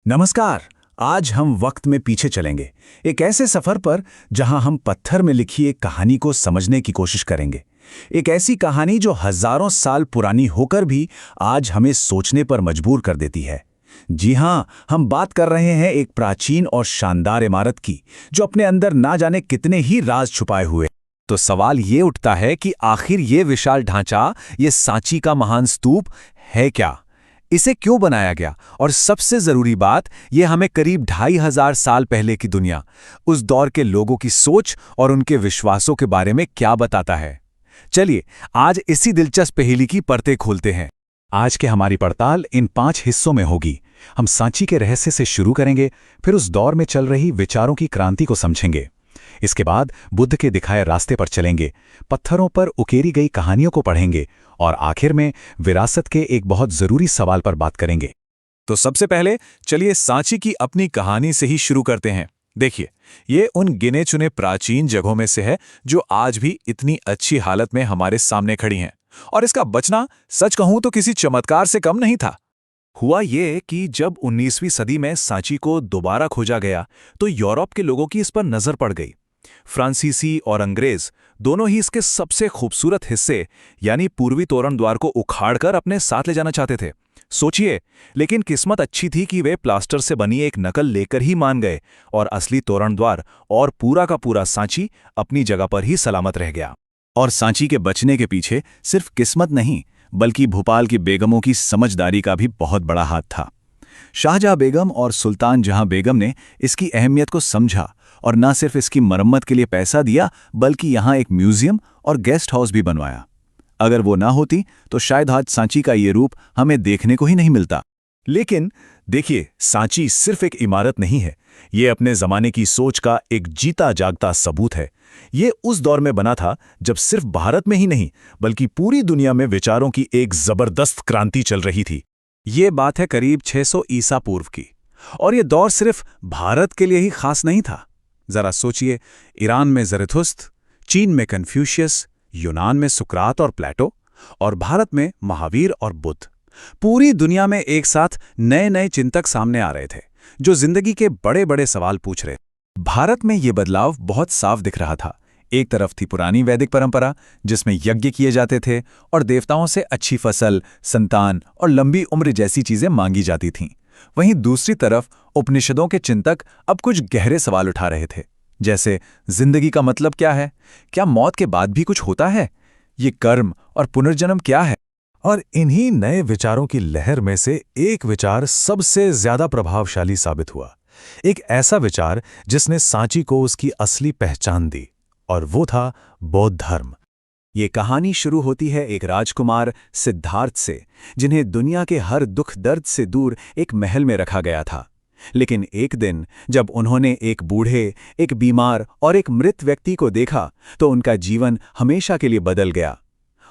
नमस्कार। आज हम वक्त में पीछे चलेंगे, एक ऐसे सफर पर जहां हम पत्थर में लिखी एक कहानी को समझने की कोशिश करेंगे। एक ऐसी कहानी जो हजारों साल पुरानी होकर भी आज हमें सोचने पर मजबूर कर देती है। जी हां, हम बात कर रहे हैं एक प्राचीन और शानदार इमारत की, जो अपने अंदर ना जाने कितने ही राज छुपाए हुए। तो सवाल ये उठता है कि आखिर ये विशाल ढांचा, ये सांची का महान स्तूप है क्या? इसे क्यों बनाया गया? और सबसे जरूरी बात, ये हमें करीब 2500 साल पहले की दुनिया, उस दौर के लोगों की सोच और उनके विश्वासों के बारे में क्या बताता है। चलिए, आज इसी दिलचस्प पहेली की परतें खोलते हैं। आज के हमारी पड़ताल इन 5 हिस्सों में होगी। हम सांची के रहस्य से शुरू करेंगे, फिर उस दौर में चल रही विचारों की क्रांति को समझेंगे। इसके बाद बुद्ध के दिखाए रास्ते पर चलेंगे, पत्थरों पर उकेरी गई कहानियों को पढ़ेंगे और आखिर में विरासत के एक बहुत जरूरी सवाल पर बात करेंगे। तो सबसे पहले चलिए सांची की अपनी कहानी से ही शुरू करते हैं। देखिए, ये उन गिने चुने प्राचीन जगहों में से है जो आज भी इतनी अच्छी हालत में हमारे सामने खड़ी हैं। और इसका बचना, सच कहूं तो किसी चमत्कार से कम नहीं था। हुआ ये कि जब 19वीं सदी में सांची को दोबारा खोजा गया, तो यूरोप के लोगों की इस पर नजर पड़ गई। फ्रांसीसी और अंग्रेज दोनों ही इसके सबसे खूबसूरत हिस्से यानी पूर्वी तोरण द्वार को उखाड़कर अपने साथ ले जाना चाहते थे। सोचिए, लेकिन किस्मत अच्छी थी कि वे प्लास्टर से बनी एक नकल लेकर ही मान गए और असली तोरण द्वार और पूरा का पूरा सांची अपनी जगह पर ही सलामत रह गया। और सांची के बचने के पीछे सिर्फ किस्मत नहीं, बल्कि भोपाल की बेगमों की समझदारी का भी बहुत बड़ा हाथ था। शाहजहां बेगम और सुल्तान जहां बेगम ने इसकी अहमियत को समझा और न सिर्फ इसकी मरम्मत के लिए पैसा दिया, बल्कि यहां एक म्यूजियम और गेस्ट हाउस भी बनवाया। अगर वो ना होती तो शायद आज सांची का ये रूप हमें देखने को ही नहीं मिलता। लेकिन देखिए, सांची सिर्फ एक इमारत नहीं है, ये अपने जमाने की सोच का एक जीता जागता सबूत है। ये उस दौर में बना था जब सिर्फ भारत में ही नहीं, बल्कि पूरी दुनिया में विचारों की एक जबरदस्त क्रांति चल रही थी। ये बात है करीब 600 ईसा पूर्व की। और ये दौर सिर्फ भारत के लिए ही खास नहीं था। जरा सोचिए, ईरान में ज़रथुस्त्र, चीन में कन्फ्यूशियस, यूनान में सुकरात और प्लेटो, और भारत में महावीर और बुद्ध। पूरी दुनिया में एक साथ नए नए चिंतक सामने आ रहे थे, जो जिंदगी के बड़े बड़े सवाल पूछ रहे। भारत में ये बदलाव बहुत साफ दिख रहा था। एक तरफ थी पुरानी वैदिक परंपरा, जिसमें यज्ञ किए जाते थे और देवताओं से अच्छी फसल, संतान और लंबी उम्र जैसी चीजें मांगी जाती थीं। वहीं दूसरी तरफ उपनिषदों के चिंतक अब कुछ गहरे सवाल उठा रहे थे, जैसे जिंदगी का मतलब क्या है? क्या मौत के बाद भी कुछ होता है? ये कर्म और पुनर्जन्म क्या है? और इन्हीं नए विचारों की लहर में से एक विचार सबसे ज्यादा प्रभावशाली साबित हुआ। एक ऐसा विचार जिसने सांची को उसकी असली पहचान दी, और वो था बौद्ध धर्म। ये कहानी शुरू होती है एक राजकुमार सिद्धार्थ से, जिन्हें दुनिया के हर दुख दर्द से दूर एक महल में रखा गया था। लेकिन एक दिन जब उन्होंने एक बूढ़े, एक बीमार और एक मृत व्यक्ति को देखा, तो उनका जीवन हमेशा के लिए बदल गया।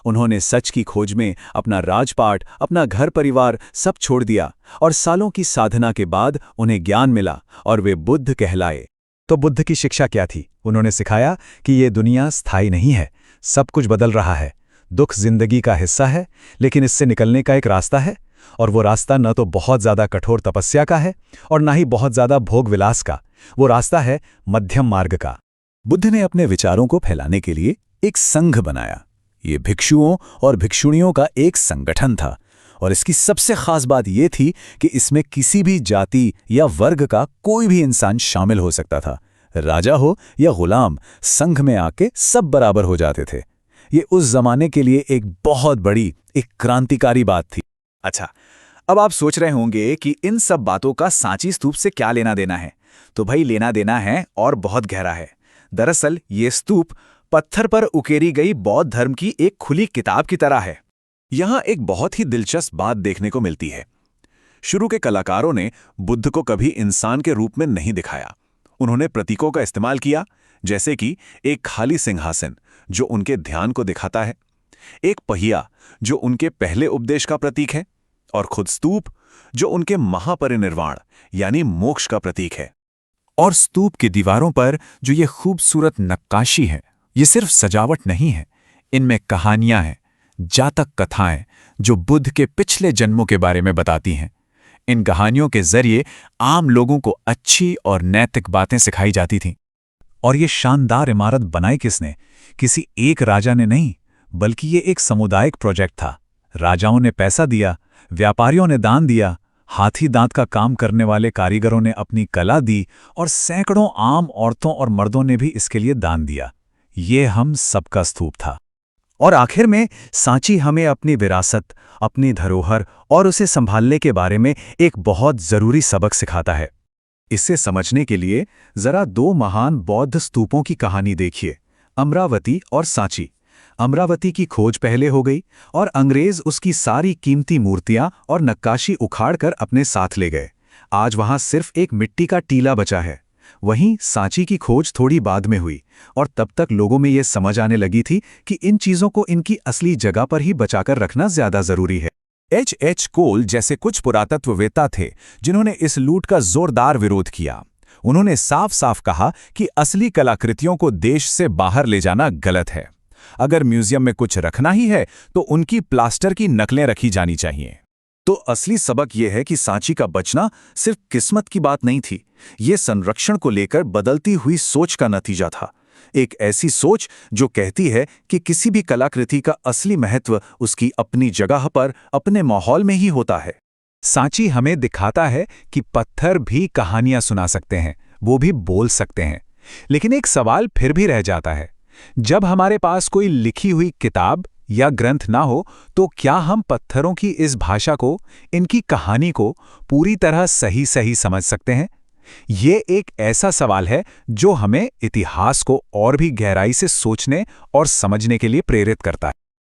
उन्होंने सच की खोज में अपना राजपाट, अपना घर परिवार सब छोड़ दिया, और सालों की साधना के बाद उन्हें ज्ञान मिला और वे बुद्ध कहलाए। तो बुद्ध की शिक्षा क्या थी? उन्होंने सिखाया कि ये दुनिया स्थायी नहीं है, सब कुछ बदल रहा है। दुख जिंदगी का हिस्सा है, लेकिन इससे निकलने का एक रास्ता है, और वो रास्ता न तो बहुत ज्यादा कठोर तपस्या का है और ना ही बहुत ज्यादा भोग विलास का। वो रास्ता है मध्यम मार्ग का। बुद्ध ने अपने विचारों को फैलाने के लिए एक संघ बनाया। ये भिक्षुओं और भिक्षुणियों का एक संगठन था, और इसकी सबसे खास बात यह थी कि इसमें किसी भी जाति या वर्ग का कोई भी इंसान शामिल हो सकता था। राजा हो या गुलाम, संघ में आके सब बराबर हो जाते थे। ये उस जमाने के लिए एक बहुत बड़ी, एक क्रांतिकारी बात थी। अच्छा, अब आप सोच रहे होंगे कि इन सब बातों का सांची स्तूप से क्या लेना देना है। तो भाई, लेना देना है और बहुत गहरा है। दरअसल ये स्तूप पत्थर पर उकेरी गई बौद्ध धर्म की एक खुली किताब की तरह है। यहां एक बहुत ही दिलचस्प बात देखने को मिलती है। शुरू के कलाकारों ने बुद्ध को कभी इंसान के रूप में नहीं दिखाया। उन्होंने प्रतीकों का इस्तेमाल किया, जैसे कि एक खाली सिंहासन जो उनके ध्यान को दिखाता है, एक पहिया जो उनके पहले उपदेश का प्रतीक है, और खुद स्तूप जो उनके महापरिनिर्वाण यानी मोक्ष का प्रतीक है। और स्तूप की दीवारों पर जो ये खूबसूरत नक्काशी है, ये सिर्फ सजावट नहीं है, इनमें कहानियां हैं, जातक कथाएं जो बुद्ध के पिछले जन्मों के बारे में बताती हैं। इन कहानियों के जरिए आम लोगों को अच्छी और नैतिक बातें सिखाई जाती थीं। और ये शानदार इमारत बनाई किसने? किसी एक राजा ने नहीं, बल्कि ये एक सामुदायिक प्रोजेक्ट था। राजाओं ने पैसा दिया, व्यापारियों ने दान दिया, हाथी दांत का काम करने वाले कारीगरों ने अपनी कला दी और सैकड़ों आम औरतों और मर्दों ने भी इसके लिए दान दिया। ये हम सबका स्तूप था। और आखिर में सांची हमें अपनी विरासत, अपनी धरोहर और उसे संभालने के बारे में एक बहुत जरूरी सबक सिखाता है। इसे समझने के लिए जरा दो महान बौद्ध स्तूपों की कहानी देखिए, अमरावती और सांची। अमरावती की खोज पहले हो गई और अंग्रेज उसकी सारी कीमती मूर्तियां और नक्काशी उखाड़कर अपने साथ ले गए। आज वहां सिर्फ एक मिट्टी का टीला बचा है। वहीं सांची की खोज थोड़ी बाद में हुई और तब तक लोगों में यह समझ आने लगी थी कि इन चीजों को इनकी असली जगह पर ही बचाकर रखना ज्यादा जरूरी है। H.H. कोल जैसे कुछ पुरातत्ववेत्ता थे जिन्होंने इस लूट का जोरदार विरोध किया। उन्होंने साफ साफ कहा कि असली कलाकृतियों को देश से बाहर ले जाना गलत है। अगर म्यूजियम में कुछ रखना ही है तो उनकी प्लास्टर की नकलें रखी जानी चाहिए। तो असली सबक यह है कि सांची का बचना सिर्फ किस्मत की बात नहीं थी, ये संरक्षण को लेकर बदलती हुई सोच का नतीजा था। एक ऐसी सोच जो कहती है कि किसी भी कलाकृति का असली महत्व उसकी अपनी जगह पर, अपने माहौल में ही होता है। सांची हमें दिखाता है कि पत्थर भी कहानियां सुना सकते हैं, वो भी बोल सकते हैं। लेकिन एक सवाल फिर भी रह जाता है, जब हमारे पास कोई लिखी हुई किताब या ग्रंथ ना हो तो क्या हम पत्थरों की इस भाषा को, इनकी कहानी को पूरी तरह सही समझ सकते हैं? ये एक ऐसा सवाल है जो हमें इतिहास को और भी गहराई से सोचने और समझने के लिए प्रेरित करता है।